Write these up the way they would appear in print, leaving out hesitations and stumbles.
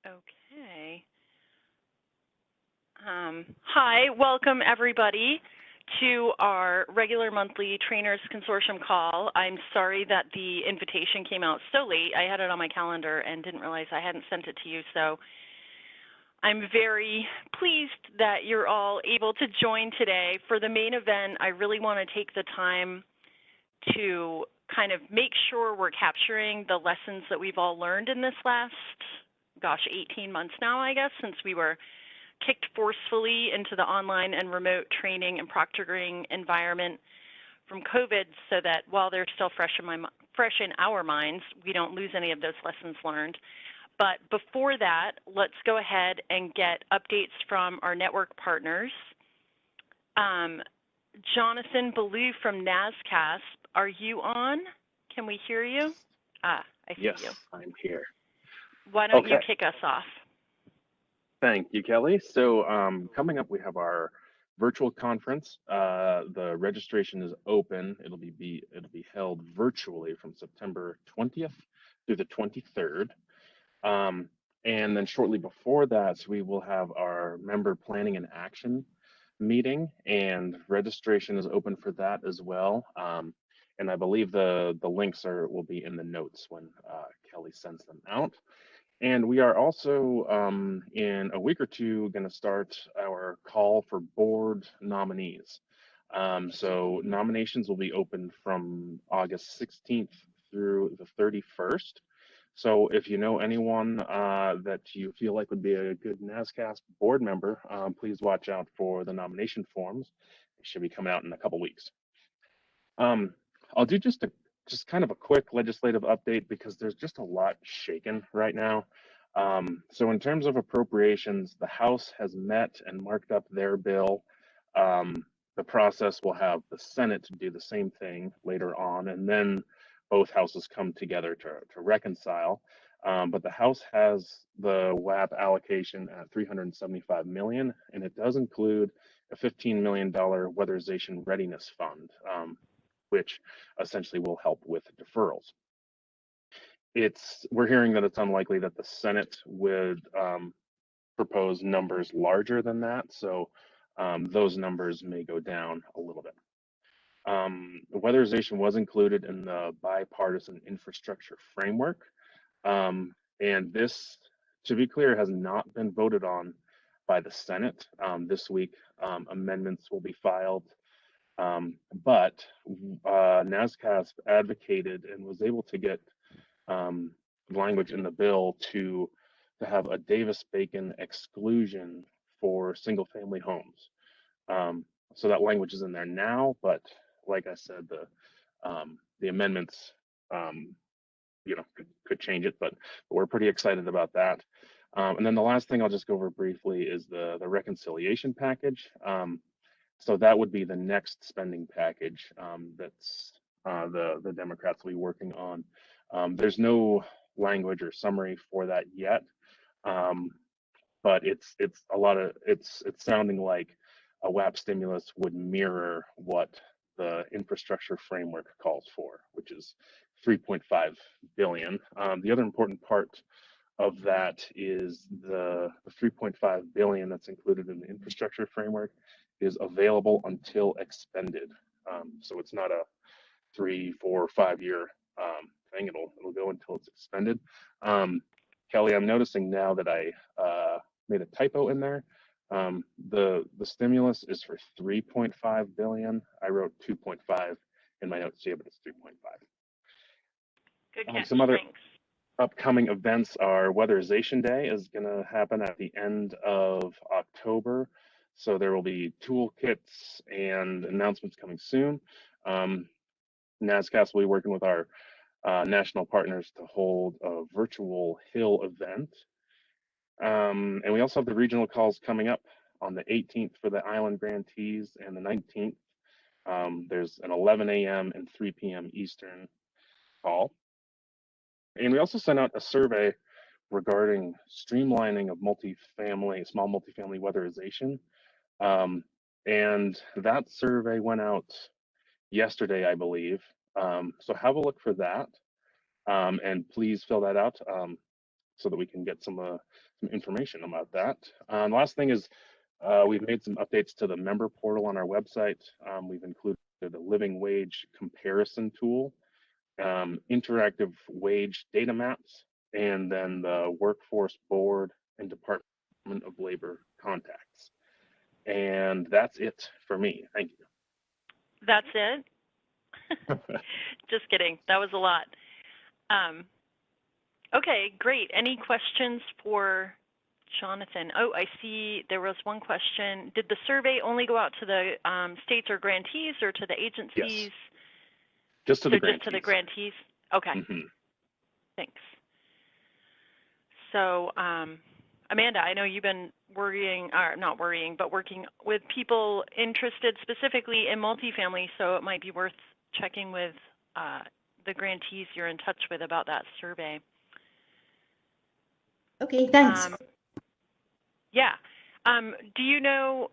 Okay. Hi, welcome everybody to our regular monthly Trainers Consortium call. I'm sorry that the invitation came out so late. I had it on my calendar and didn't realize I hadn't sent it to you, so I'm very pleased that you're all able to join today. For the main event, I really want to take the time to kind of make sure we're capturing the lessons that we've all learned in this last, 18 months now, I guess, since we were kicked forcefully into the online and remote training and proctoring environment from COVID, so that while they're still fresh in our minds, we don't lose any of those lessons learned. But before that, let's go ahead and get updates from our network partners. Jonathan Ballou from NASCASP, are you on? Can we hear you? I see you. Yes, I'm here. Why don't you kick us off? Thank you, Kelly. So coming up, we have our virtual conference. The registration is open. It'll be held virtually from September 20th through the 23rd. And then shortly before that, we will have our member planning and action meeting, and registration is open for that as well. And I believe the links will be in the notes when Kelly sends them out. And we are also, in a week or two, going to start our call for board nominees. So nominations will be open from August 16th through the 31st. So if you know anyone that you feel like would be a good NASCASP board member, please watch out for the nomination forms. They should be coming out in a couple weeks. I'll do just kind of a quick legislative update because there's just a lot shaken right now. So in terms of appropriations, the House has met and marked up their bill. The process will have the Senate do the same thing later on, and then both houses come together to reconcile. But the House has the WAP allocation at $375 million, and it does include a $15 million weatherization readiness fund, which essentially will help with deferrals. We're hearing that it's unlikely that the Senate would propose numbers larger than that, so those numbers may go down a little bit. The weatherization was included in the bipartisan infrastructure framework, and this, to be clear, has not been voted on by the Senate. This week, amendments will be filed, but NASCASP advocated and was able to get language in the bill to have a Davis-Bacon exclusion for single-family homes. So that language is in there now, but like I said, the amendments, could change it, but we're pretty excited about that. And then the last thing I'll just go over briefly is the reconciliation package. So that would be the next spending package that's the Democrats will be working on. There's no language or summary for that yet, but it's sounding like a WAP stimulus would mirror what the infrastructure framework calls for, which is 3.5 billion. The other important part of that is the 3.5 billion that's included in the infrastructure framework is available until expended. So it's not a 3, 4, 5 year thing. It'll go until it's expended. Kelly, I'm noticing now that I made a typo in there. The stimulus is for 3.5 billion. I wrote 2.5 in my notes here, but it's 3.5. Good catch. Some other Thanks. upcoming events are Weatherization Day is going to happen at the end of October. So there will be toolkits and announcements coming soon. NASCASP will be working with our national partners to hold a virtual Hill event. And we also have the regional calls coming up on the 18th for the Island Grantees and the 19th. There's an 11 a.m. and 3 p.m. Eastern call. And we also sent out a survey regarding streamlining of small multifamily weatherization. And that survey went out yesterday, I believe. So have a look for that. And please fill that out. so that we can get some information about that. The last thing is we've made some updates to the member portal on our website. We've included a living wage comparison tool, interactive wage data maps, and then the workforce board and Department of Labor contacts. And that's it for me. Thank you. That's it? Just kidding. That was a lot. Okay, great. Any questions for Jonathan? Oh, I see there was one question. Did the survey only go out to the states or grantees or to the agencies? Yes. Just to the grantees. Just to the grantees? Okay. Mm-hmm. Thanks. So, Amanda, I know you've been worrying, or not worrying, but working with people interested specifically in multifamily, so it might be worth checking with the grantees you're in touch with about that survey. Okay, thanks. Yeah. Do you know,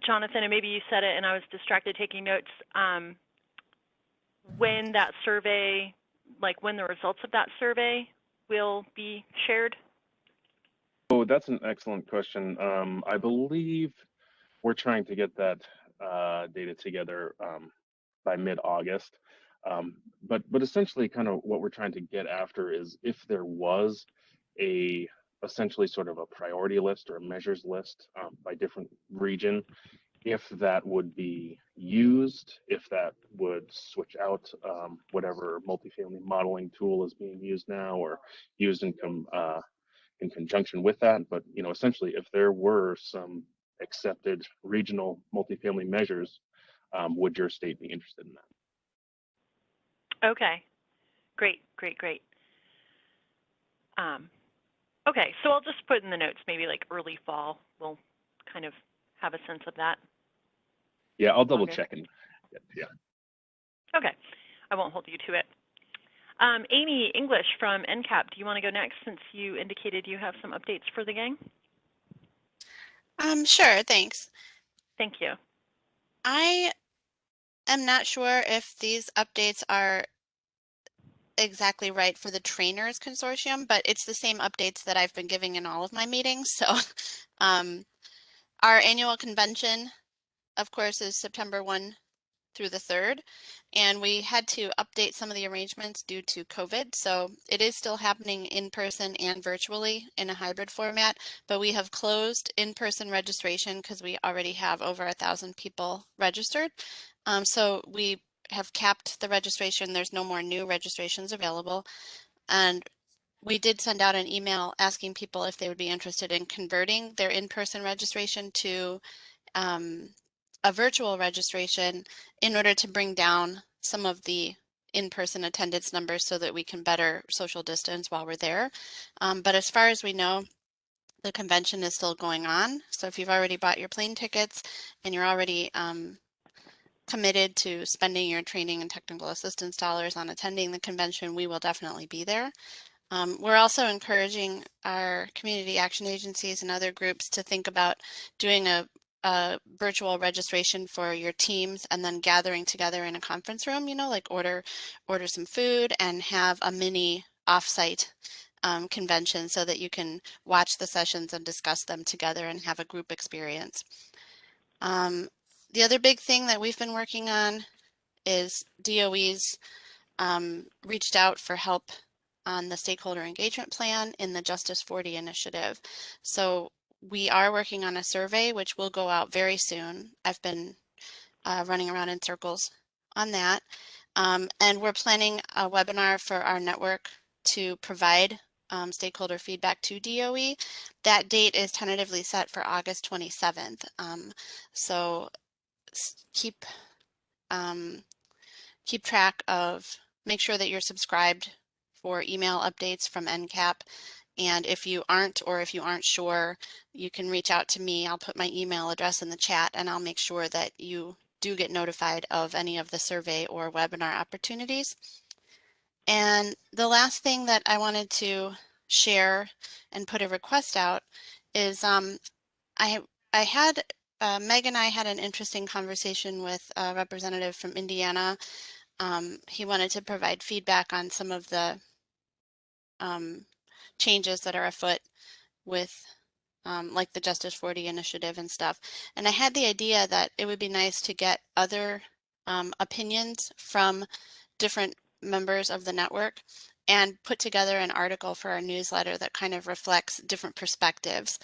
Jonathan, and maybe you said it and I was distracted taking notes, when that survey, like when the results of that survey will be shared? Oh, that's an excellent question. I believe we're trying to get that data together by mid-August. But essentially kind of what we're trying to get after is if there was essentially sort of a priority list or a measures list by different region, if that would be used, if that would switch out whatever multifamily modeling tool is being used now or used in conjunction with that. But essentially, if there were some accepted regional multifamily measures, would your state be interested in that? Okay, great. Okay, so I'll just put in the notes, maybe like early fall, we'll kind of have a sense of that. Yeah, I'll double check and yeah. Okay, I won't hold you to it. Amy English from NCAP, do you want to go next since you indicated you have some updates for the gang? Sure, thanks. Thank you. I am not sure if these updates are exactly right for the trainers consortium, but it's the same updates that I've been giving in all of my meetings. So our annual convention, of course, is September 1 through the 3rd, and we had to update some of the arrangements due to COVID. So it is still happening in person and virtually in a hybrid format, but we have closed in-person registration because we already have over 1,000 people registered. So we have capped the registration. There's no more new registrations available. And we did send out an email asking people if they would be interested in converting their in-person registration to a virtual registration in order to bring down some of the in-person attendance numbers so that we can better social distance while we're there. But as far as we know, the convention is still going on. So if you've already bought your plane tickets and you're already committed to spending your training and technical assistance dollars on attending the convention, we will definitely be there. We're also encouraging our community action agencies and other groups to think about doing a virtual registration for your teams and then gathering together in a conference room, like order some food and have a mini offsite convention so that you can watch the sessions and discuss them together and have a group experience. The other big thing that we've been working on is DOE's reached out for help on the stakeholder engagement plan in the Justice 40 initiative. So we are working on a survey which will go out very soon. I've been running around in circles on that. And we're planning a webinar for our network to provide stakeholder feedback to DOE. That date is tentatively set for August 27th. So keep track of, make sure that you're subscribed for email updates from NCAP. And if you aren't, or if you aren't sure, you can reach out to me. I'll put my email address in the chat and I'll make sure that you do get notified of any of the survey or webinar opportunities. And the last thing that I wanted to share and put a request out is Meg and I had an interesting conversation with a representative from Indiana. He wanted to provide feedback on some of the changes that are afoot with like the Justice 40 initiative and stuff. And I had the idea that it would be nice to get other opinions from different members of the network and put together an article for our newsletter that kind of reflects different perspectives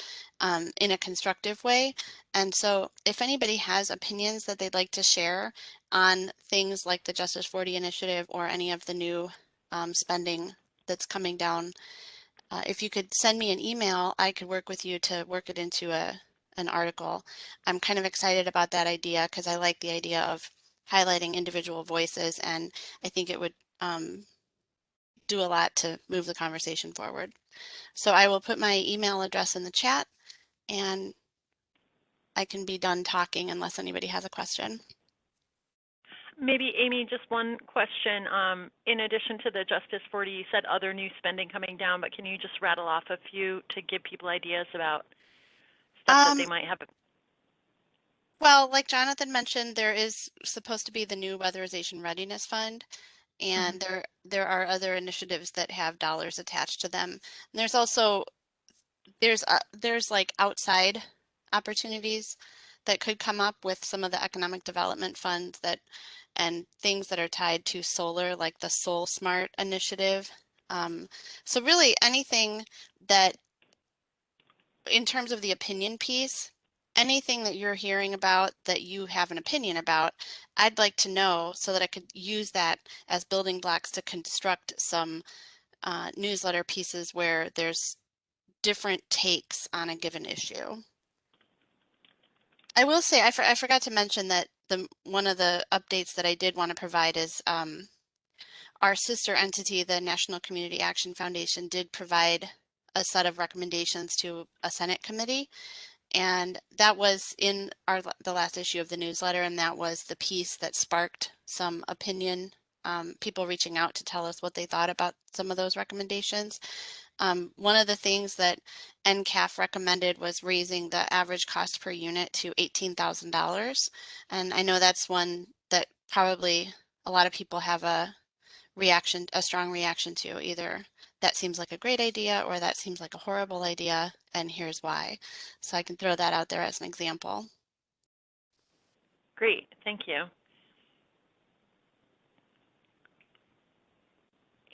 in a constructive way. And so if anybody has opinions that they'd like to share on things like the Justice 40 initiative or any of the new spending that's coming down, if you could send me an email, I could work with you to work it into an article. I'm kind of excited about that idea because I like the idea of highlighting individual voices, and I think it would do a lot to move the conversation forward. So I will put my email address in the chat, and I can be done talking unless anybody has a question. Maybe, Amy, just one question. In addition to the Justice 40, you said other new spending coming down, but can you just rattle off a few to give people ideas about stuff that they might have? Well, like Jonathan mentioned, there is supposed to be the new Weatherization Readiness Fund, and there are other initiatives that have dollars attached to them. And there's also there's like outside opportunities that could come up with some of the economic development funds that and things that are tied to solar, like the Soul Smart initiative. So really anything that, in terms of the opinion piece, anything that you're hearing about that you have an opinion about, I'd like to know so that I could use that as building blocks to construct some newsletter pieces where there's different takes on a given issue. I will say, I forgot to mention that one of the updates that I did want to provide is our sister entity, the National Community Action Foundation, did provide a set of recommendations to a Senate committee. And that was in the last issue of the newsletter, and that was the piece that sparked some opinion, people reaching out to tell us what they thought about some of those recommendations. One of the things that NCAF recommended was raising the average cost per unit to $18,000. And I know that's one that probably a lot of people have a strong reaction to. Either that seems like a great idea or that seems like a horrible idea, and here's why. So I can throw that out there as an example. Great, thank you.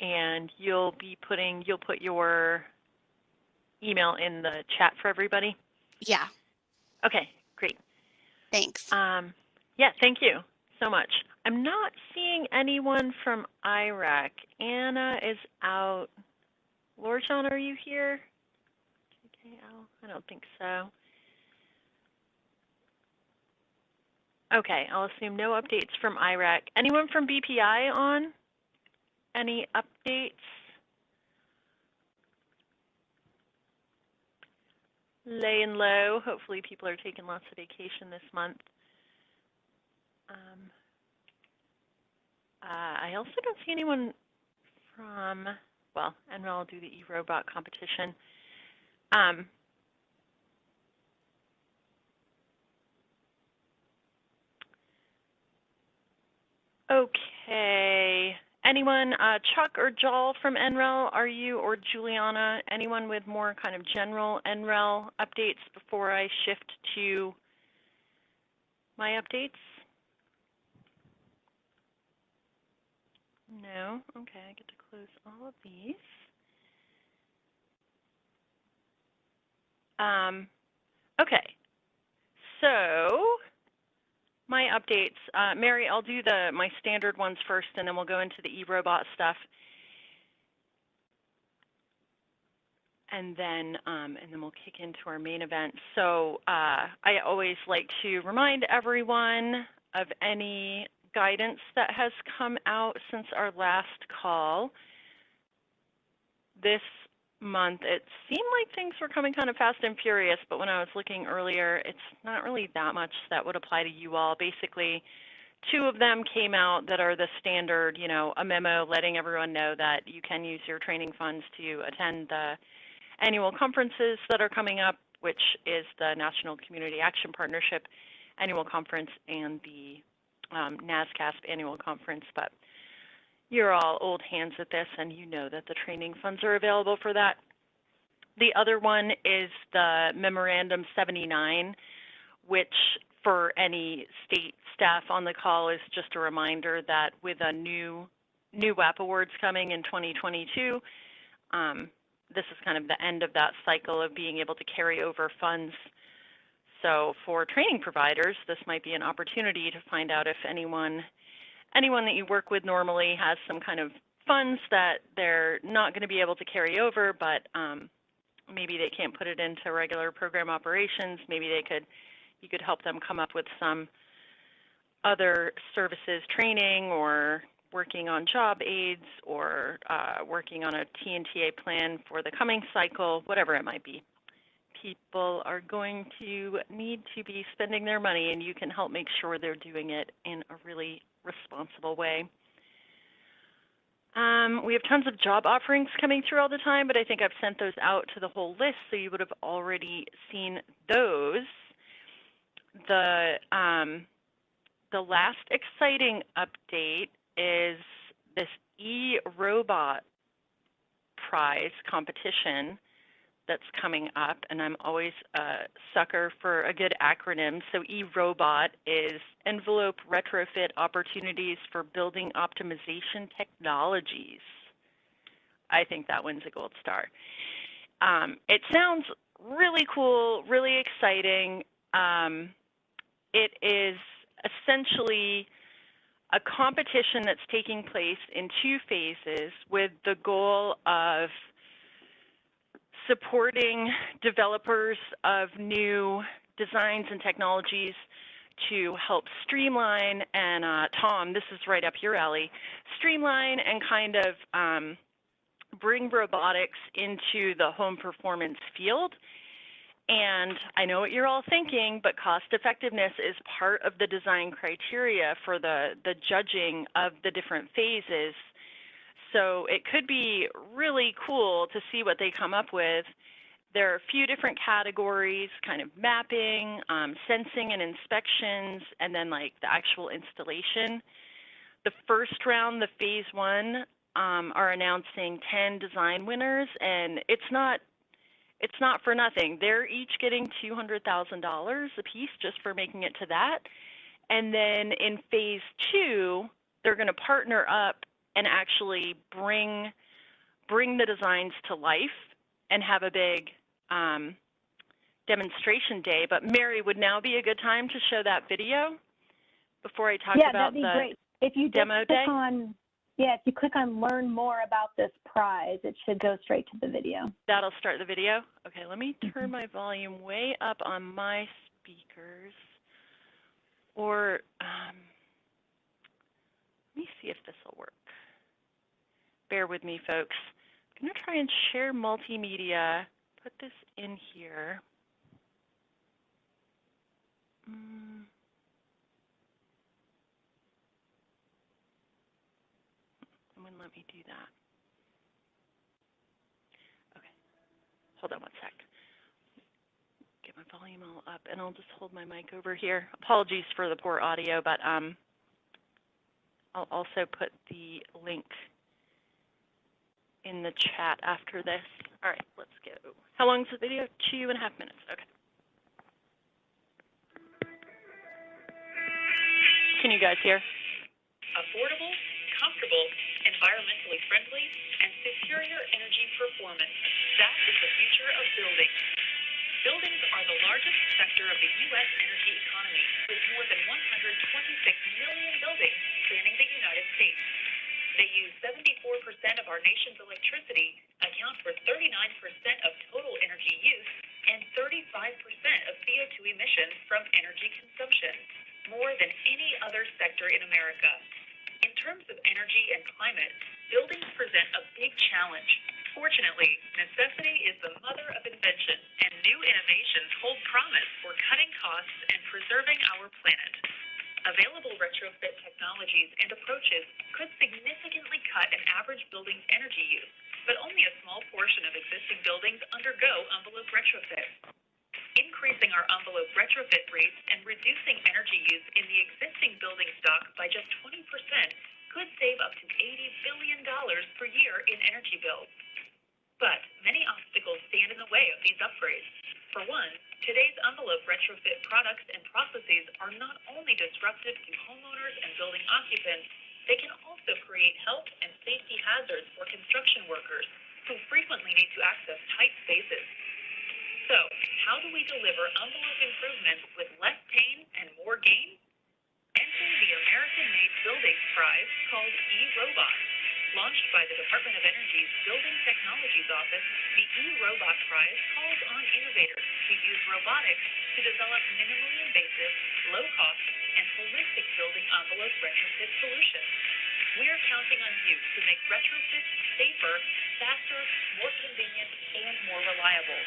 And you'll put your email in the chat for everybody? Yeah. Okay, great. Thanks. Yeah, thank you so much. I'm not seeing anyone from IRAC. Anna is out. Lorjan, are you here? I don't think so. Okay, I'll assume no updates from IRAC. Anyone from BPI on? Any updates? Laying low. Hopefully people are taking lots of vacation this month. I also don't see anyone from, well, NREL will do the eRobot competition. Okay. Anyone, Chuck or Joel from NREL, are you, or Juliana, anyone with more kind of general NREL updates before I shift to my updates? No? Okay, I get to close all of these. Okay, so my updates, Mary, I'll do my standard ones first, and then we'll go into the eRobot stuff. And then we'll kick into our main event. So I always like to remind everyone of any guidance that has come out since our last call. This month, it seemed like things were coming kind of fast and furious, but when I was looking earlier, it's not really that much that would apply to you all. Basically, 2 of them came out that are the standard, you know, a memo letting everyone know that you can use your training funds to attend the annual conferences that are coming up, which is the National Community Action Partnership annual conference and the NASCASP annual conference. But you're all old hands at this, and you know that the training funds are available for that. The other one is the Memorandum 79, which for any state staff on the call is just a reminder that with a new WAP awards coming in 2022, this is kind of the end of that cycle of being able to carry over funds. So for training providers, this might be an opportunity to find out if anyone that you work with normally has some kind of funds that they're not going to be able to carry over, but maybe they can't put it into regular program operations. Maybe you could help them come up with some other services, training, or working on job aids, or working on a TNTA plan for the coming cycle, whatever it might be. People are going to need to be spending their money, and you can help make sure they're doing it in a really responsible way. We have tons of job offerings coming through all the time, but I think I've sent those out to the whole list, so you would have already seen those. The last exciting update is this e-robot prize competition that's coming up, and I'm always a sucker for a good acronym. So e-robot is Envelope Retrofit Opportunities for Building Optimization Technologies. I think that wins a gold star. It sounds really cool, really exciting. It is essentially a competition that's taking place in 2 phases with the goal of supporting developers of new designs and technologies to help streamline and, Tom, this is right up your alley, streamline and kind of bring robotics into the home performance field. And I know what you're all thinking, but cost effectiveness is part of the design criteria for the judging of the different phases. So it could be really cool to see what they come up with. There are a few different categories, kind of mapping, sensing and inspections, and then like the actual installation. The first round, the phase 1, are announcing 10 design winners, and it's not for nothing. They're each getting $200,000 a piece just for making it to that. And then in phase 2, they're going to partner up and actually bring the designs to life and have a big demonstration day. But Mary, would now be a good time to show that video before I talk about the great. If you demo day? If you click on learn more about this prize, it should go straight to the video. That'll start the video? Okay, let me turn my volume way up on my speakers. Or let me see if this will work. Bear with me, folks. I'm going to try and share multimedia, put this in here. It wouldn't let me do that. Okay, hold on one sec. Get my volume all up, and I'll just hold my mic over here. Apologies for the poor audio, but I'll also put the link in the chat after this. All right, let's go. How long is the video? 2.5 minutes. Okay. Can you guys hear? Affordable, comfortable, environmentally friendly, and superior energy performance. That is the future of buildings. Buildings are the largest sector of the U.S. energy economy, with more than 126 million buildings spanning the United States. They use 74% of our nation's electricity, account for 39% of total energy use, and 35% of CO2 emissions from energy consumption, more than any other sector in America. In terms of energy and climate, buildings present a big challenge. Fortunately, necessity is the mother of invention, and new innovations hold promise for cutting costs and preserving our planet. Available retrofit technologies and approaches could significantly cut an average building's energy use, but only a small portion of existing buildings undergo envelope retrofit. Increasing our envelope retrofit rates and reducing energy use in the existing building stock by just 20% could save up to $80 billion per year in energy bills. But many obstacles stand in the these upgrades. For one, today's envelope retrofit products and processes are not only disruptive to homeowners and building occupants, they can also create health and safety hazards for construction workers who frequently need to access tight spaces. So, how do we deliver envelope improvements with less pain and more gain? Enter the American-made Buildings Prize called eRobot. Launched by the Department of Energy's Building Technologies Office, the eRobot Prize calls on innovators to use robotics to develop minimally invasive, low-cost, and holistic building envelope retrofit solutions. We're counting on you to make retrofits safer, faster, more convenient, and more reliable.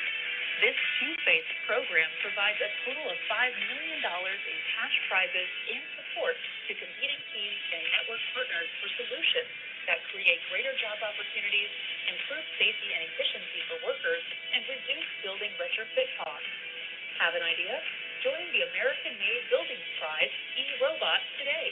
This two-phase program provides a total of $5 million in cash prizes and support to competing teams and network partners for solutions that create greater job opportunities, improve safety and efficiency for workers, and reduce building retrofit costs. Have an idea? Join the American-made Buildings Prize eRobot today.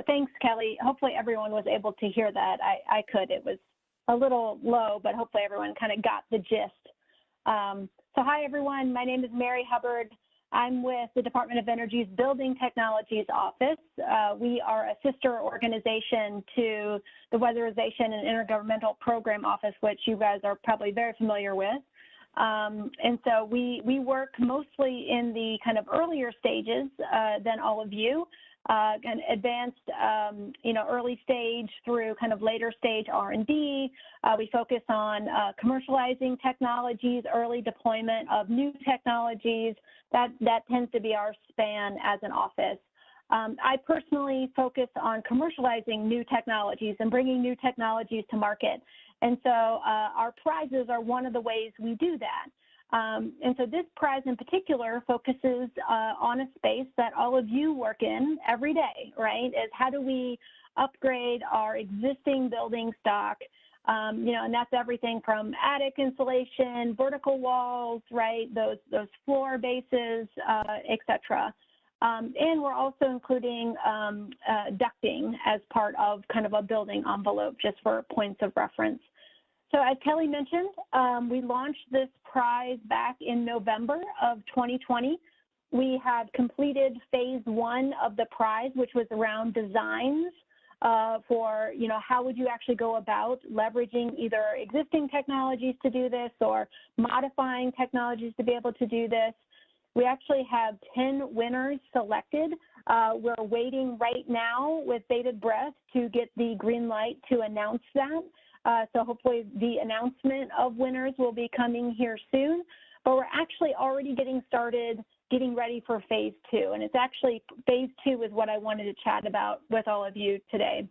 Thanks, Kelly. Hopefully everyone was able to hear that. I could. It was a little low, but hopefully everyone kind of got the gist. So hi, everyone. My name is Mary Hubbard. I'm with the Department of Energy's Building Technologies Office. We are a sister organization to the Weatherization and Intergovernmental Program Office, which you guys are probably very familiar with. And so we work mostly in the kind of earlier stages than all of you. And advanced, early stage through kind of later stage R&D. We focus on commercializing technologies, early deployment of new technologies. That tends to be our span as an office. I personally focus on commercializing new technologies and bringing new technologies to market. And so our prizes are one of the ways we do that. And so this prize in particular focuses on a space that all of you work in every day, right? Is how do we upgrade our existing building stock, and that's everything from attic insulation, vertical walls, right? Those floor bases, et cetera. And we're also including ducting as part of kind of a building envelope, just for points of reference. So as Kelly mentioned, we launched this prize back in November of 2020. We had completed phase 1 of the prize, which was around designs for, how would you actually go about leveraging either existing technologies to do this or modifying technologies to be able to do this. We actually have 10 winners selected. We're waiting right now with bated breath to get the green light to announce that. So hopefully the announcement of winners will be coming here soon, but we're actually already getting started, getting ready for phase 2. And it's actually phase 2 is what I wanted to chat about with all of you today.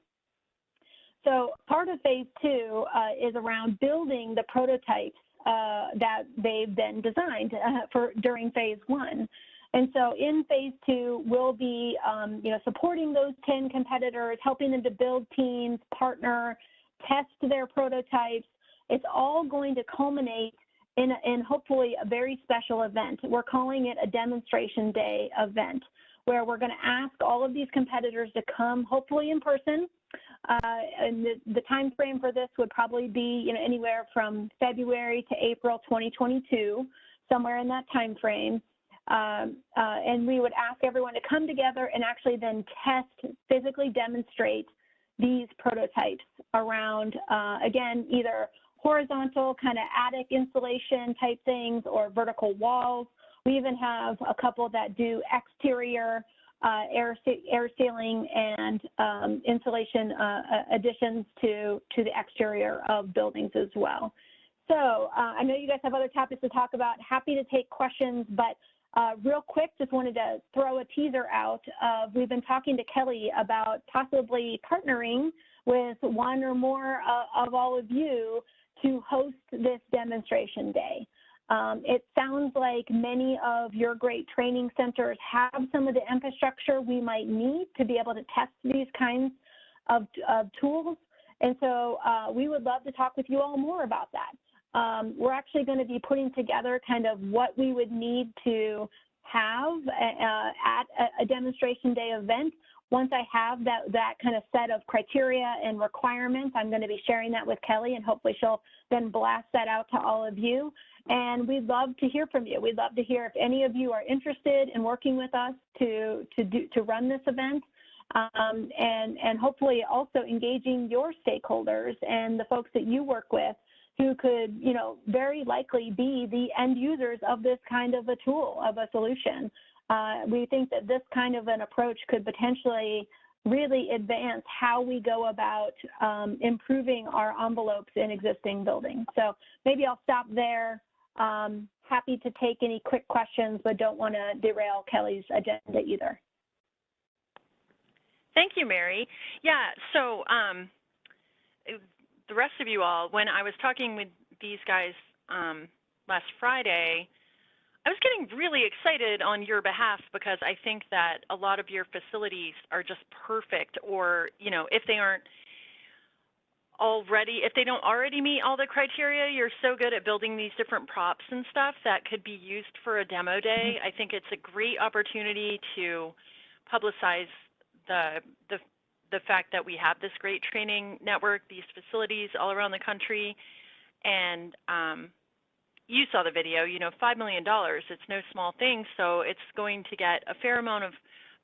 So part of phase 2 is around building the prototypes that they've been designed during phase 1. And so in phase 2, we'll be, supporting those 10 competitors, helping them to build teams, partner, test their prototypes. It's all going to culminate in hopefully a very special event. We're calling it a demonstration day event, where we're going to ask all of these competitors to come, hopefully in person. And the time frame for this would probably be anywhere from February to April 2022, somewhere in that time frame. And we would ask everyone to come together and actually then test, physically demonstrate these prototypes around, again, either horizontal kind of attic insulation type things or vertical walls. We even have a couple that do exterior air sealing and insulation additions to the exterior of buildings as well. So I know you guys have other topics to talk about. Happy to take questions, but real quick, just wanted to throw a teaser out. We've been talking to Kelly about possibly partnering with one or more of all of you to host this demonstration day. It sounds like many of your great training centers have some of the infrastructure we might need to be able to test these kinds of tools. And so we would love to talk with you all more about that. We're actually going to be putting together kind of what we would need to have at a demonstration day event. once I have that kind of set of criteria and requirements, I'm going to be sharing that with Kelly, and hopefully she'll then blast that out to all of you. And we'd love to hear from you. We'd love to hear if any of you are interested in working with us to run this event, and hopefully also engaging your stakeholders and the folks that you work with, who could, you know, very likely be the end users of this kind of a tool, of a solution. We think that this kind of an approach could potentially really advance how we go about improving our envelopes in existing buildings. So maybe I'll stop there. Happy to take any quick questions, but don't want to derail Kelly's agenda either. Thank you, Mary. Yeah, so the rest of you all, when I was talking with these guys last Friday, I was getting really excited on your behalf, because I think that a lot of your facilities are just perfect, or, you know, if they don't already meet all the criteria, you're so good at building these different props and stuff that could be used for a demo day. I think it's a great opportunity to publicize the fact that we have this great training network, these facilities all around the country. And you saw the video, you know, $5 million, it's no small thing. So it's going to get a fair amount of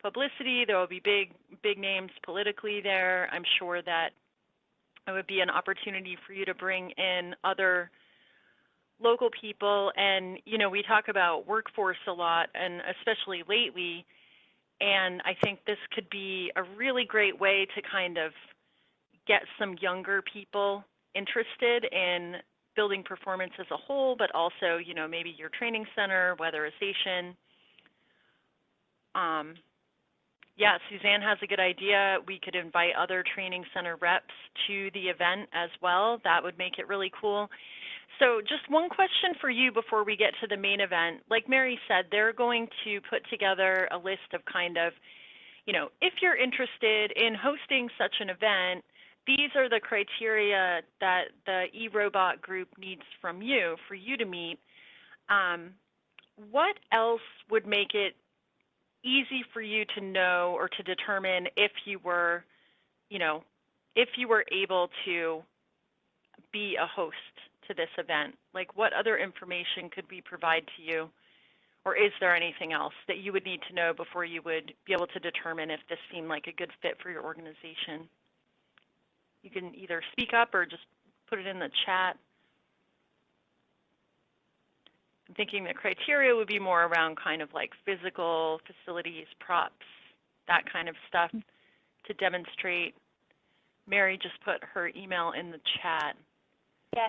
publicity. There will be big names politically there. I'm sure that it would be an opportunity for you to bring in other local people. And, you know, we talk about workforce a lot, and especially lately. And I think this could be a really great way to kind of get some younger people interested in building performance as a whole, but also, you know, maybe your training center, weatherization. Yeah, Suzanne has a good idea. We could invite other training center reps to the event as well. That would make it really cool. So just one question for you before we get to the main event. Like Mary said, they're going to put together a list of kind of, you know, if you're interested in hosting such an event, these are the criteria that the eRobot group needs from you for you to meet. What else would make it easy for you to know or to determine if you were, you know, if you were able to be a host to this event? Like, what other information could we provide to you? Or is there anything else that you would need to know before you would be able to determine if this seemed like a good fit for your organization? You can either speak up or just put it in the chat. I'm thinking the criteria would be more around kind of like physical facilities, props, that kind of stuff to demonstrate. Mary just put her email in the chat. Yeah,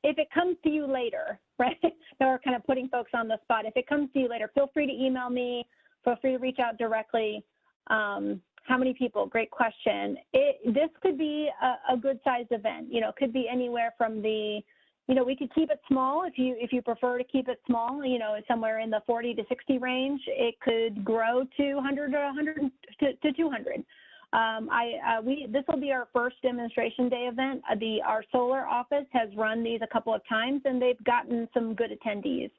if it comes to you later, right? So we're kind of putting folks on the spot. If it comes to you later, feel free to email me. Feel free to reach out directly. How many people? Great question. This could be a good-sized event. You know, could be anywhere from the, you know, we could keep it small if you prefer to keep it small. You know, somewhere in the 40 to 60 range. It could grow to 100 or 100 to 200. This will be our first demonstration day event. Our solar office has run these a couple of times, and they've gotten some good attendees.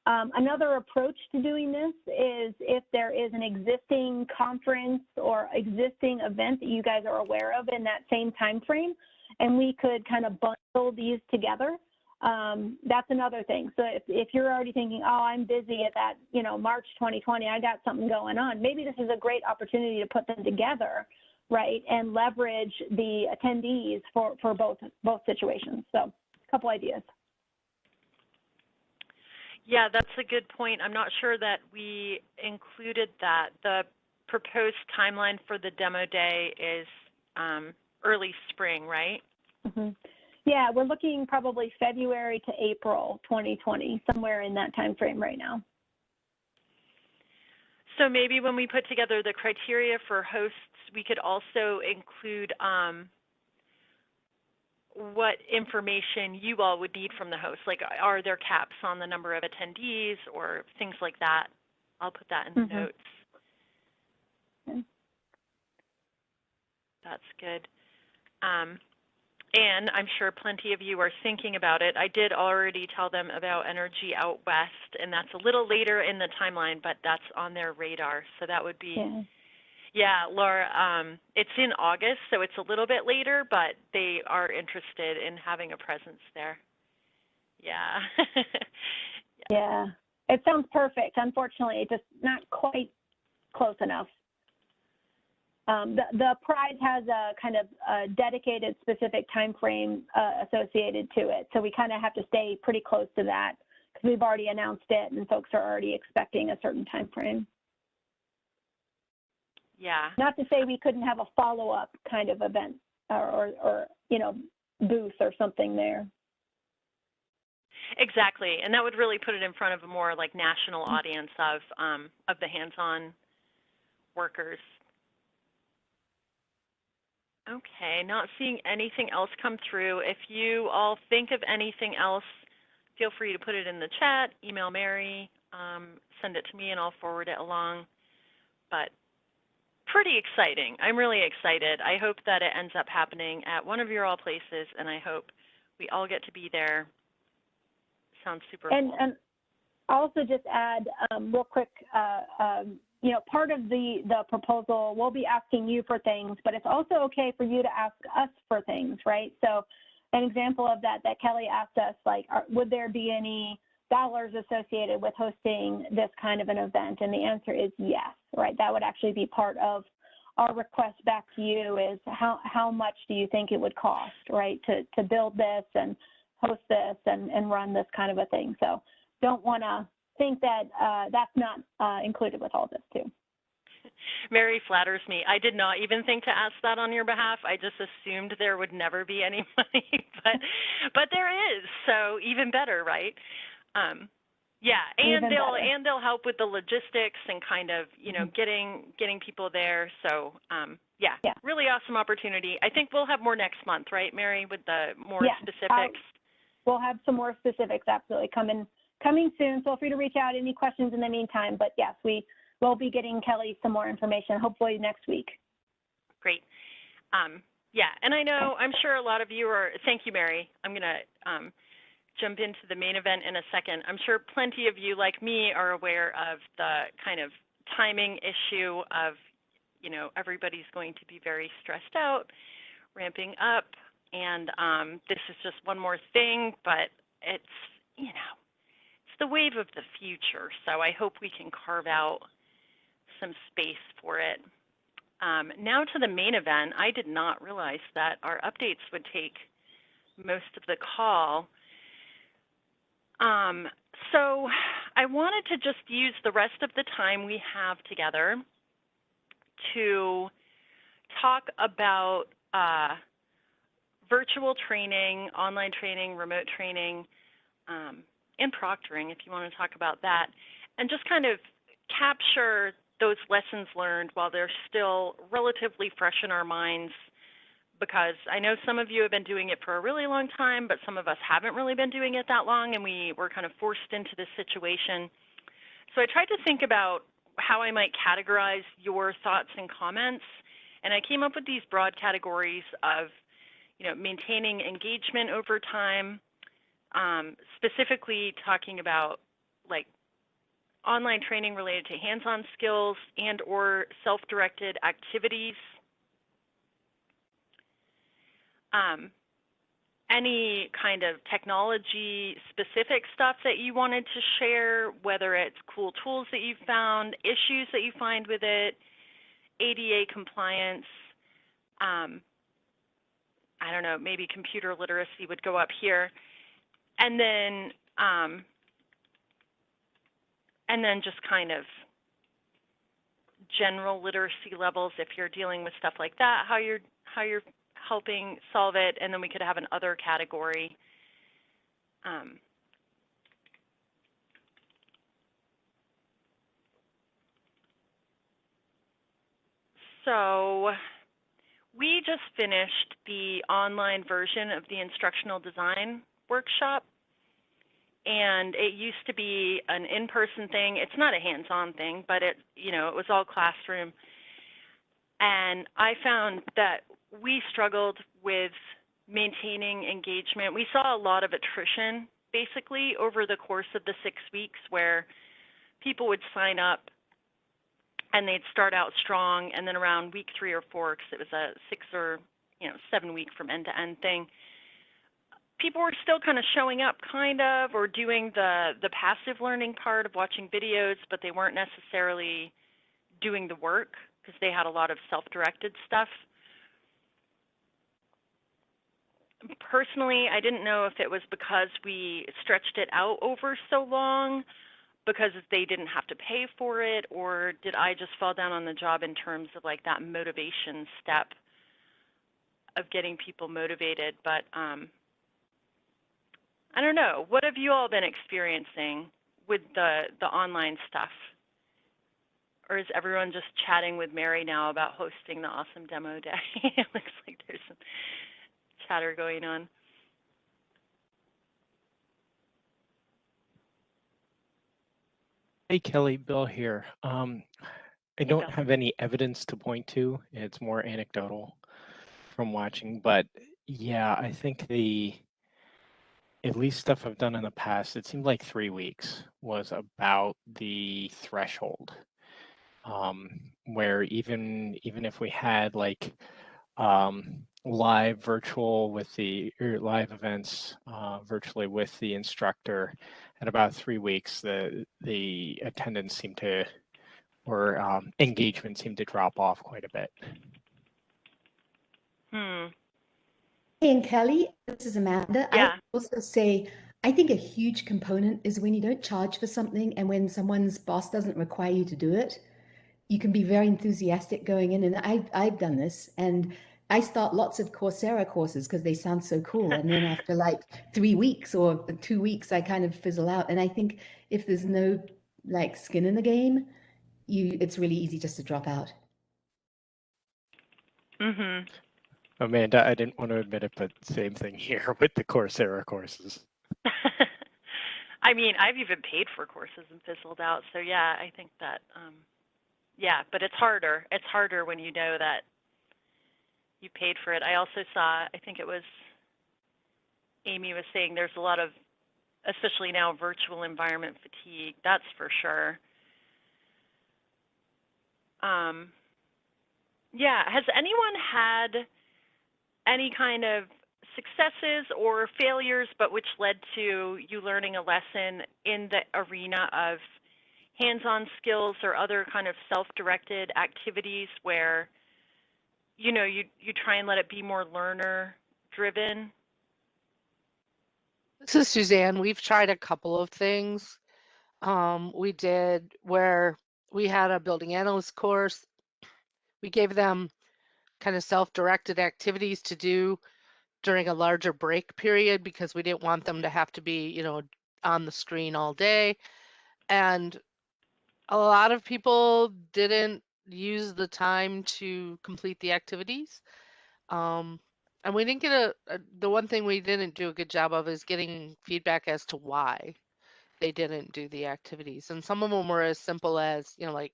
Another approach to doing this is if there is an existing conference or existing event that you guys are aware of in that same time frame, and we could kind of bundle these together. That's another thing. So if you're already thinking, oh, I'm busy at that, you know, March 2020, I got something going on, maybe this is a great opportunity to put them together, right, and leverage the attendees for both situations. So a couple ideas. Yeah, that's a good point. I'm not sure that we included that. The proposed timeline for the demo day is early spring, right? Mm-hmm. Yeah, we're looking probably February to April 2020, somewhere in that time frame right now. So maybe when we put together the criteria for hosts, we could also include what information you all would need from the host. Like, are there caps on the number of attendees or things like that? I'll put that in the notes. Okay. That's good. And I'm sure plenty of you are thinking about it. I did already tell them about Energy Out West, and that's a little later in the timeline, but that's on their radar. So that would be Yeah, Laura, it's in August, so it's a little bit later, but they are interested in having a presence there. Yeah. Yeah, it sounds perfect. Unfortunately, just not quite close enough. The prize has a kind of a dedicated specific time frame associated to it, so we kind of have to stay pretty close to that because we've already announced it and folks are already expecting a certain time frame. Yeah. Not to say we couldn't have a follow-up kind of event or you know, booth or something there. Exactly, and that would really put it in front of a more like national audience of the hands-on workers. Okay, not seeing anything else come through. If you all think of anything else, feel free to put it in the chat, email Mary, send it to me, and I'll forward it along. But pretty exciting. I'm really excited. I hope that it ends up happening at one of your all places, and I hope we all get to be there. Sounds super cool. And I'll also just add real quick, you know, part of the proposal, we'll be asking you for things, but it's also okay for you to ask us for things, right? So an example of that Kelly asked us, like, would there be any dollars associated with hosting this kind of an event? And the answer is yes, right? That would actually be part of our request back to you is how much do you think it would cost, right, to build this and host this and run this kind of a thing. So don't want to think that that's not included with all this too. Mary flatters me. I did not even think to ask that on your behalf. I just assumed there would never be any money, but there is. So even better, right? Yeah, and they'll help with the logistics and kind of, you know, getting people there. So yeah, really awesome opportunity. I think we'll have more next month, right, Mary, with the more specifics. We'll have some more specifics, absolutely, coming soon. Feel free to reach out, any questions in the meantime. But yes, we will be getting Kelly some more information, hopefully next week. Great. Yeah, and I know, I'm sure a lot of you are, thank you, Mary. I'm going to jump into the main event in a second. I'm sure plenty of you, like me, are aware of the kind of timing issue of, you know, everybody's going to be very stressed out, ramping up. And this is just one more thing, but it's, you know, it's the wave of the future. So I hope we can carve out some space for it. Now to the main event. I did not realize that our updates would take most of the call. So I wanted to just use the rest of the time we have together to talk about virtual training, online training, remote training, and proctoring, if you want to talk about that, and just kind of capture those lessons learned while they're still relatively fresh in our minds, because I know some of you have been doing it for a really long time, but some of us haven't really been doing it that long, and we were kind of forced into this situation. So I tried to think about how I might categorize your thoughts and comments, and I came up with these broad categories of, you know, maintaining engagement over time, specifically talking about like online training related to hands-on skills and or self-directed activities. Any kind of technology specific stuff that you wanted to share, whether it's cool tools that you've found, issues that you find with it, ADA compliance, I don't know, maybe computer literacy would go up here. And then just kind of general literacy levels if you're dealing with stuff like that, how you're helping solve it, and then we could have an other category. So we just finished the online version of the instructional design workshop, and it used to be an in-person thing. It's not a hands-on thing, but it was all classroom. And I found that we struggled with maintaining engagement. We saw a lot of attrition, basically, over the course of the 6 weeks, where people would sign up and they'd start out strong, and then around week 3 or 4, because it was a 6 or 7 week from end to end thing, people were still kind of showing up, or doing the passive learning part of watching videos, but they weren't necessarily doing the work because they had a lot of self-directed stuff. Personally, I didn't know if it was because we stretched it out over so long because they didn't have to pay for it, or did I just fall down on the job in terms of like that motivation step of getting people motivated. But I don't know. What have you all been experiencing with the online stuff? Or is everyone just chatting with Mary now about hosting the awesome demo day? It looks like there's some chatter going on. Hey, Kelly, Bill here. I don't have any evidence to point to. It's more anecdotal from watching, but yeah, I think at least stuff I've done in the past, it seemed like 3 weeks was about the threshold, where even if we had like live virtual with or live events virtually with the instructor, at about 3 weeks, the attendance seemed to, or engagement seemed to drop off quite a bit. Hey, and Kelly, this is Amanda. Yeah. I also say, I think a huge component is when you don't charge for something and when someone's boss doesn't require you to do it, you can be very enthusiastic going in. And I've done this, and I start lots of Coursera courses because they sound so cool. And then after like 3 weeks or 2 weeks, I kind of fizzle out. And I think if there's no like skin in the game, it's really easy just to drop out. Mm-hmm. Amanda, I didn't want to admit it, but same thing here with the Coursera courses. I mean, I've even paid for courses and fizzled out. So yeah, I think that, yeah, but it's harder. It's harder when you know that you paid for it. I also saw, I think it was Amy was saying, there's a lot of, especially now, virtual environment fatigue. That's for sure. Yeah, has anyone had any kind of successes or failures, but which led to you learning a lesson in the arena of hands-on skills or other kind of self-directed activities where, you try and let it be more learner-driven? This is Suzanne. We've tried a couple of things. We did where we had a building analyst course. We gave them kind of self-directed activities to do during a larger break period because we didn't want them to have to be, on the screen all day. And a lot of people didn't use the time to complete the activities. And we didn't get the one thing we didn't do a good job of is getting feedback as to why they didn't do the activities. And some of them were as simple as, like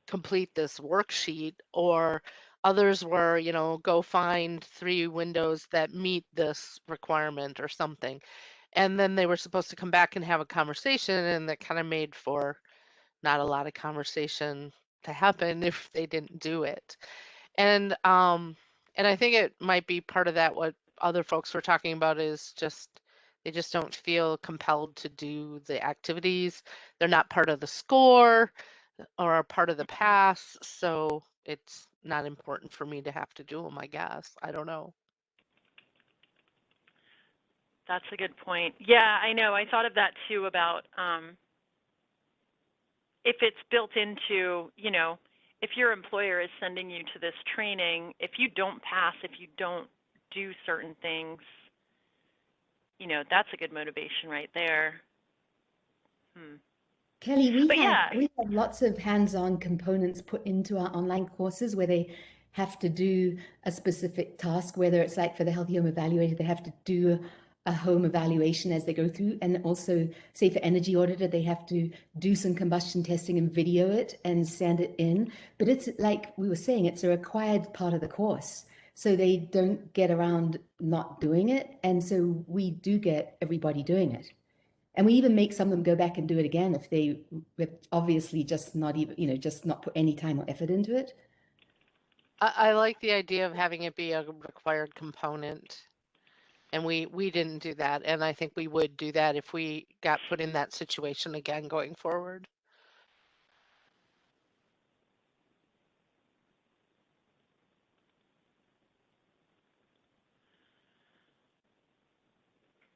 complete this worksheet, or others were, go find 3 windows that meet this requirement or something. And then they were supposed to come back and have a conversation, and that kind of made for not a lot of conversation to happen if they didn't do it. And I think it might be part of that what other folks were talking about is they just don't feel compelled to do the activities. They're not part of the score or a part of the pass, so it's not important for me to have to do them, I guess. I don't know. That's a good point. Yeah, I know. I thought of that too about if it's built into, if your employer is sending you to this training, if you don't pass, if you don't do certain things, that's a good motivation right there. Kelly, we have lots of hands-on components put into our online courses where they have to do a specific task, whether it's like for the Healthy Home Evaluator, they have to do a home evaluation as they go through, and also say for Energy Auditor, they have to do some combustion testing and video it and send it in. But it's like we were saying, it's a required part of the course. So they don't get around not doing it. And so we do get everybody doing it. And we even make some of them go back and do it again if they obviously just not even, just not put any time or effort into it. I like the idea of having it be a required component. And we didn't do that. And I think we would do that if we got put in that situation again going forward.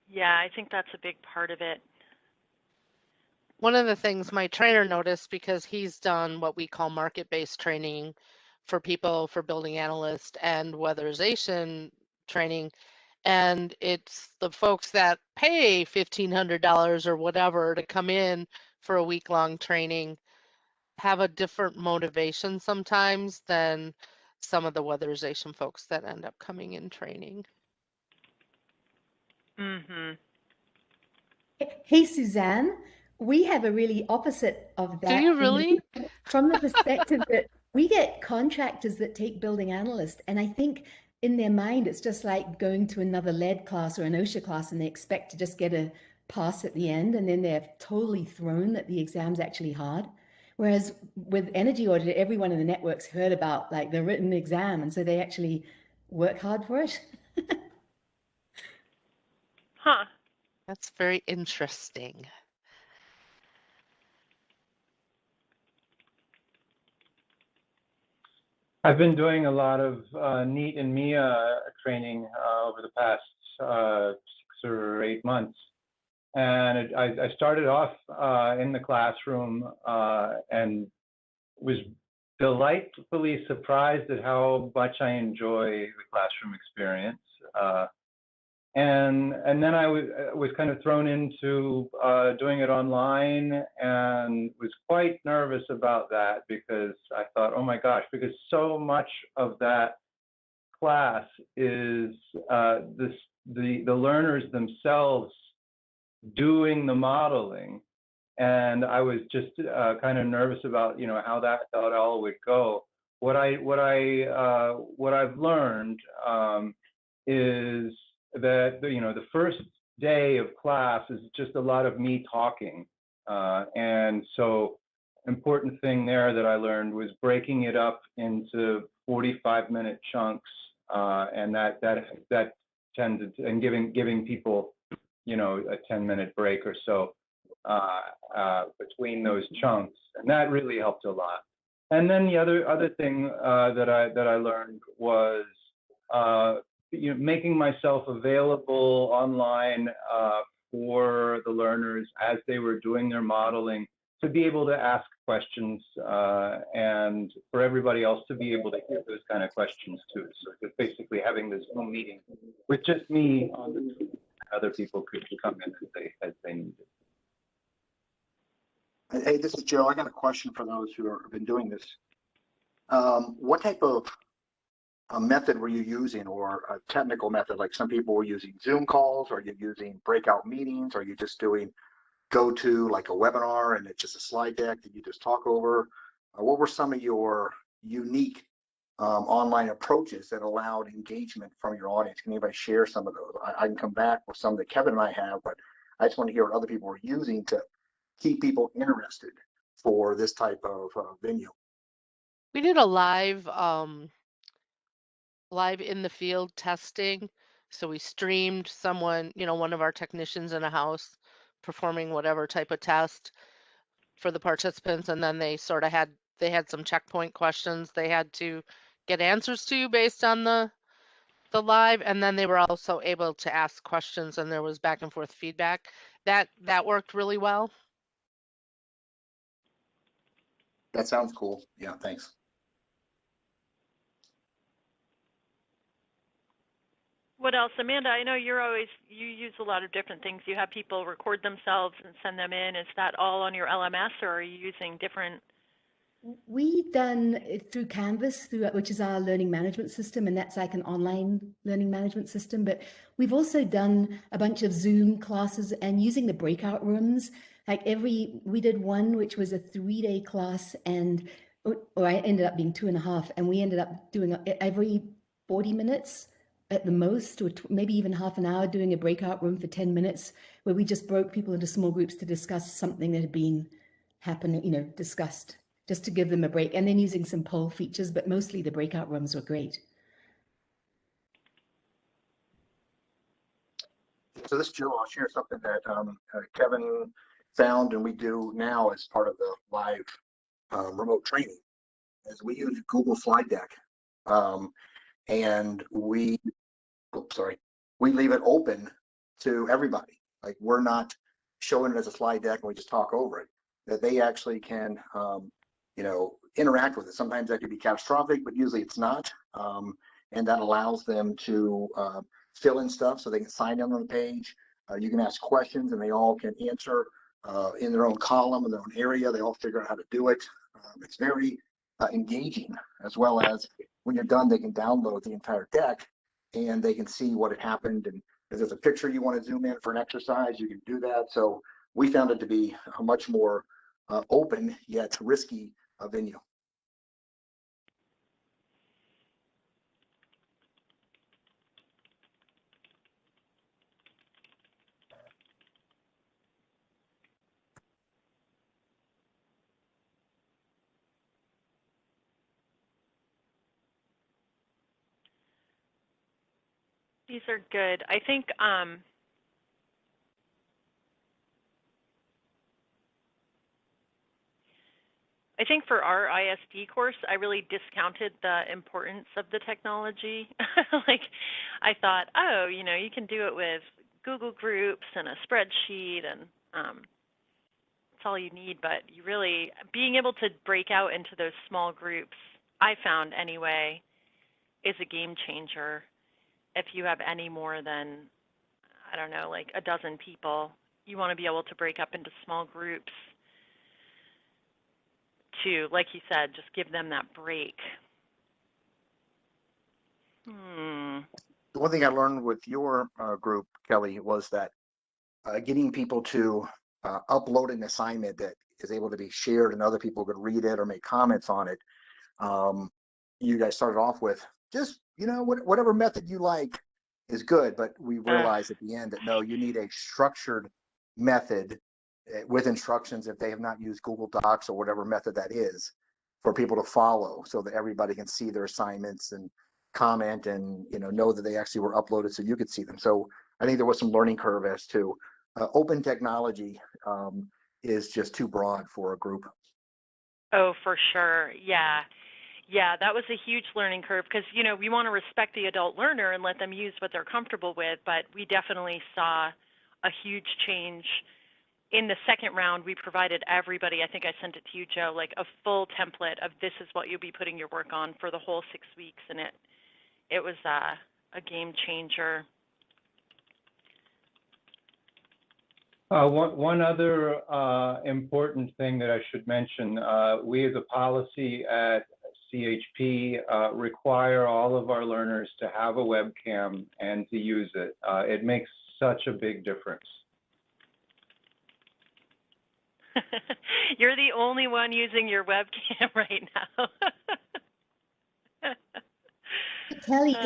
Yeah, I think that's a big part of it. One of the things my trainer noticed, because he's done what we call market-based training for people for building analyst and weatherization training, and it's the folks that pay $1,500 or whatever to come in for a week-long training have a different motivation sometimes than some of the weatherization folks that end up coming in training. Mm-hmm. Hey, Suzanne, we have a really opposite of that. Do you really? From the perspective that we get contractors that take building analyst, and I think in their mind, it's just like going to another lead class or an OSHA class, and they expect to just get a pass at the end, and then they're totally thrown that the exam's actually hard. Whereas with energy audit, everyone in the network's heard about like the written exam, and so they actually work hard for it. Huh. That's very interesting. I've been doing a lot of NEAT and MIA training over the past 6 or 8 months. And I started off in the classroom and was delightfully surprised at how much I enjoy the classroom experience. And then I was kind of thrown into doing it online and was quite nervous about that because I thought, oh my gosh, because so much of that class is the learners themselves doing the modeling. And I was just kind of nervous about, how that all would go. What I've learned is that the first day of class is just a lot of me talking, and so important thing there that I learned was breaking it up into 45-minute chunks, and that tended to, and giving people a 10-minute break or so between those chunks, and that really helped a lot. And then the other thing that I learned was making myself available online for the learners as they were doing their modeling to be able to ask questions and for everybody else to be able to hear those kind of questions too. So basically having this Zoom meeting with just me on the Zoom, other people could come in as they needed. Hey, this is Joe. I got a question for those who have been doing this. What type of a method were you using, or a technical method? Like some people were using Zoom calls, or are you using breakout meetings? Are you just doing go to like a webinar and it's just a slide deck that you just talk over? What were some of your unique online approaches that allowed engagement from your audience? Can anybody share some of those? I can come back with some that Kevin and I have, but I just want to hear what other people were using to keep people interested for this type of venue. We did a live in the field testing. So we streamed someone, one of our technicians in a house performing whatever type of test for the participants. And then they sort of had some checkpoint questions they had to get answers to based on the live. And then they were also able to ask questions and there was back and forth feedback. That worked really well. That sounds cool. Yeah, thanks. What else? Amanda, I know you use a lot of different things. You have people record themselves and send them in. Is that all on your LMS, or are you using different? We've done it through Canvas, which is our learning management system, and that's like an online learning management system. But we've also done a bunch of Zoom classes and using the breakout rooms. Like we did one which was a 3-day class, or I ended up being 2.5, and we ended up doing every 40 minutes at the most, or maybe even half an hour, doing a breakout room for 10 minutes where we just broke people into small groups to discuss something that had been happening, you know, discussed, just to give them a break, and then using some poll features, but mostly the breakout rooms were great. So this, Joe, I'll share something that Kevin found and we do now as part of the live remote training, is we use Google Slide Deck, and we leave it open to everybody. Like, we're not showing it as a slide deck and we just talk over it, that they actually can, you know, interact with it. Sometimes that could be catastrophic, but usually it's not. And that allows them to fill in stuff so they can sign in on the page. You can ask questions and they all can answer in their own column, in their own area. They all figure out how to do it. It's very engaging, as well as when you're done, they can download the entire deck and they can see what had happened. And if there's a picture you want to zoom in for an exercise, you can do that. So we found it to be a much more open yet risky venue. These are good. I think for our ISD course, I really discounted the importance of the technology. Like, I thought, oh, you know, you can do it with Google Groups and a spreadsheet, and that's all you need. But you really, being able to break out into those small groups, I found anyway, is a game changer. If you have any more than, I don't know, like a dozen people, you want to be able to break up into small groups to, like you said, just give them that break. The one thing I learned with your group, Kelly, was that getting people to upload an assignment that is able to be shared and other people could read it or make comments on it. You guys started off with just, you know, whatever method you like is good, but we realized at the end that no, you need a structured method with instructions if they have not used Google Docs or whatever method that is, for people to follow so that everybody can see their assignments and comment and, you know that they actually were uploaded so you could see them. So I think there was some learning curve as to open technology is just too broad for a group. Oh, for sure. Yeah. Yeah, that was a huge learning curve because, you know, we want to respect the adult learner and let them use what they're comfortable with, but we definitely saw a huge change. In the second round, we provided everybody, I think I sent it to you, Joe, like a full template of this is what you'll be putting your work on for the whole 6 weeks, and it was a game changer. One other important thing that I should mention, we as a policy at CHP require all of our learners to have a webcam and to use it. It makes such a big difference. You're the only one using your webcam right now. Kelly,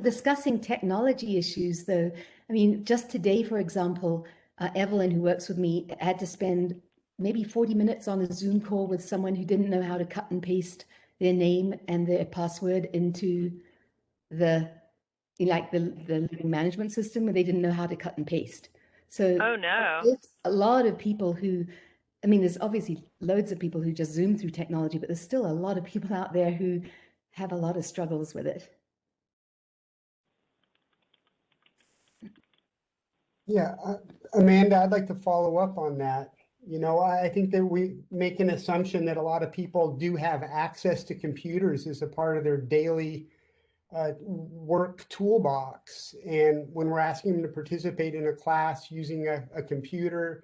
discussing technology issues, though. I mean, just today, for example, Evelyn, who works with me, had to spend maybe 40 minutes on a Zoom call with someone who didn't know how to cut and paste their name and their password into the learning management system, where they didn't know how to cut and paste. So oh no, there's a lot of people who, I mean, there's obviously loads of people who just Zoom through technology, but there's still a lot of people out there who have a lot of struggles with it. Yeah, Amanda, I'd like to follow up on that. You know, I think that we make an assumption that a lot of people do have access to computers as a part of their daily work toolbox. And when we're asking them to participate in a class using a computer,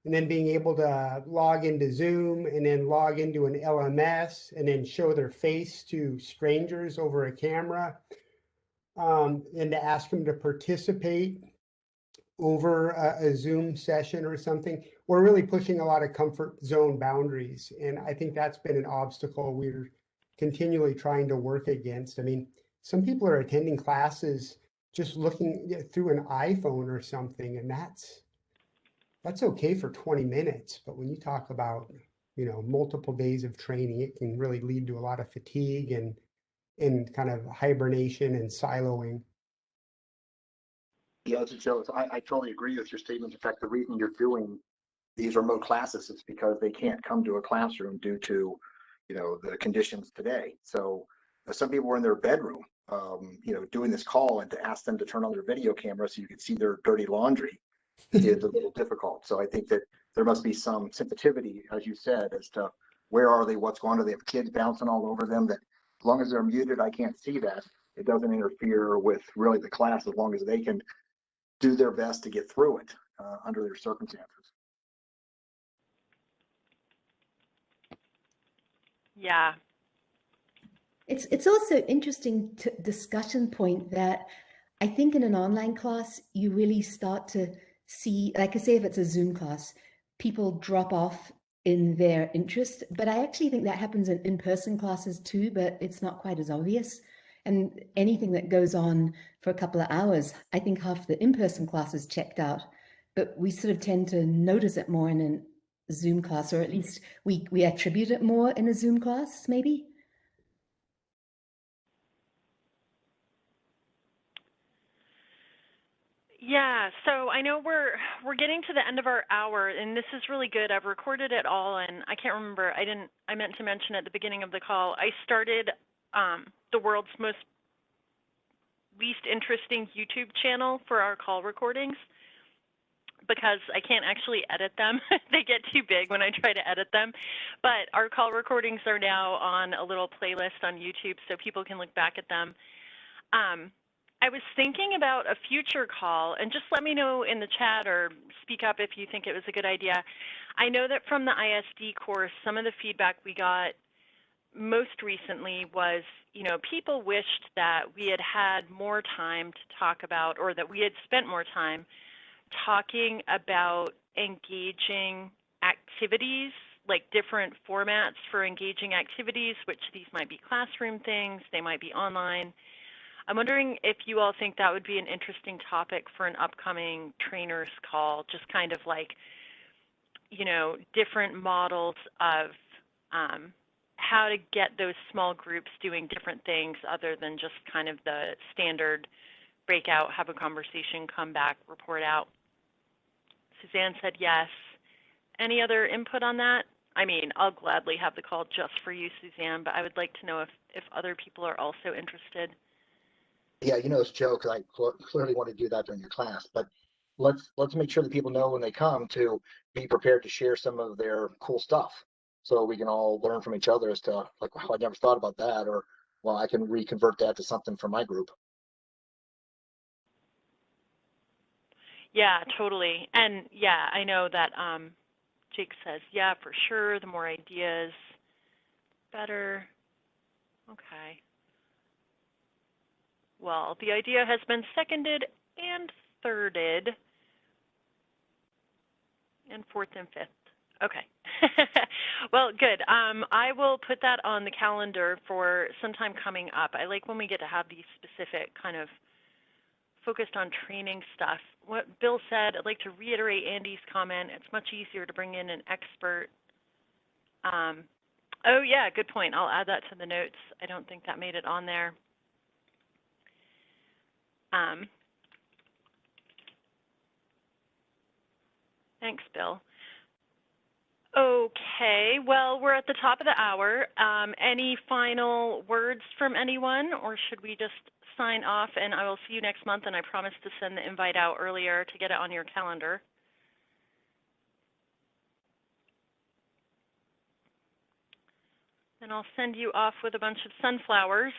and then being able to log into Zoom and then log into an LMS and then show their face to strangers over a camera, and to ask them to participate over a Zoom session or something, we're really pushing a lot of comfort zone boundaries. And I think that's been an obstacle we're continually trying to work against. I mean, some people are attending classes just looking through an iPhone or something, and that's okay for 20 minutes. But when you talk about, multiple days of training, it can really lead to a lot of fatigue and kind of hibernation and siloing. Yeah, Joe, I totally agree with your statement. In fact, the reason you're doing these remote classes is because they can't come to a classroom due to, the conditions today. So some people were in their bedroom, doing this call, and to ask them to turn on their video camera so you could see their dirty laundry is a little difficult. So I think that there must be some sensitivity, as you said, as to where are they, what's going on. Do they have kids bouncing all over them? That as long as they're muted, I can't see that. It doesn't interfere with really the class as long as they can do their best to get through it under their circumstances. Yeah. It's also interesting discussion point that I think in an online class, you really start to see, like I say, if it's a Zoom class, people drop off in their interest. But I actually think that happens in in-person classes too, but it's not quite as obvious. And anything that goes on for a couple of hours, I think half the in-person classes checked out, but we sort of tend to notice it more in a Zoom class, or at least we attribute it more in a Zoom class, maybe. Yeah, so I know we're getting to the end of our hour, and this is really good. I've recorded it all, and I can't remember. I meant to mention at the beginning of the call, I started the world's least interesting YouTube channel for our call recordings because I can't actually edit them. They get too big when I try to edit them. But our call recordings are now on a little playlist on YouTube so people can look back at them. I was thinking about a future call, and just let me know in the chat or speak up if you think it was a good idea. I know that from the ISD course, some of the feedback we got most recently was, people wished that we had had more time to talk about, or that we had spent more time talking about engaging activities, like different formats for engaging activities, which these might be classroom things, they might be online. I'm wondering if you all think that would be an interesting topic for an upcoming trainers call, just kind of like, different models of how to get those small groups doing different things other than just kind of the standard breakout, have a conversation, come back, report out. Suzanne said yes. Any other input on that? I mean, I'll gladly have the call just for you, Suzanne, but I would like to know if other people are also interested. Yeah, it's Joe, because I clearly want to do that during your class, but let's make sure that people know when they come to be prepared to share some of their cool stuff, so we can all learn from each other as to like, wow, I never thought about that, or well, I can reconvert that to something for my group. Yeah, totally. And yeah, I know that Jake says, yeah, for sure, the more ideas, better. Okay. Well, the idea has been seconded and thirded, and fourth and fifth. Okay. Well, good. I will put that on the calendar for sometime coming up. I like when we get to have these specific kind of focused on training stuff. What Bill said, I'd like to reiterate Andy's comment. It's much easier to bring in an expert. Oh, yeah, good point. I'll add that to the notes. I don't think that made it on there. Thanks, Bill. Okay, well, we're at the top of the hour. Any final words from anyone, or should we just sign off? And I will see you next month, and I promise to send the invite out earlier to get it on your calendar. Then I'll send you off with a bunch of sunflowers.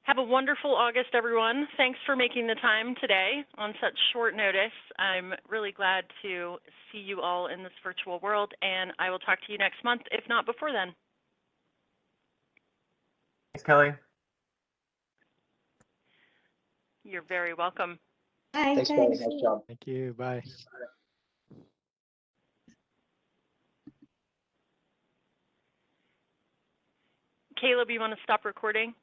Have a wonderful August, everyone. Thanks for making the time today on such short notice. I'm really glad to see you all in this virtual world, and I will talk to you next month, if not before then. Thanks, Kelly. You're very welcome. Bye. Thanks, guys. Nice job. Thank you. Bye. Caleb, you want to stop recording?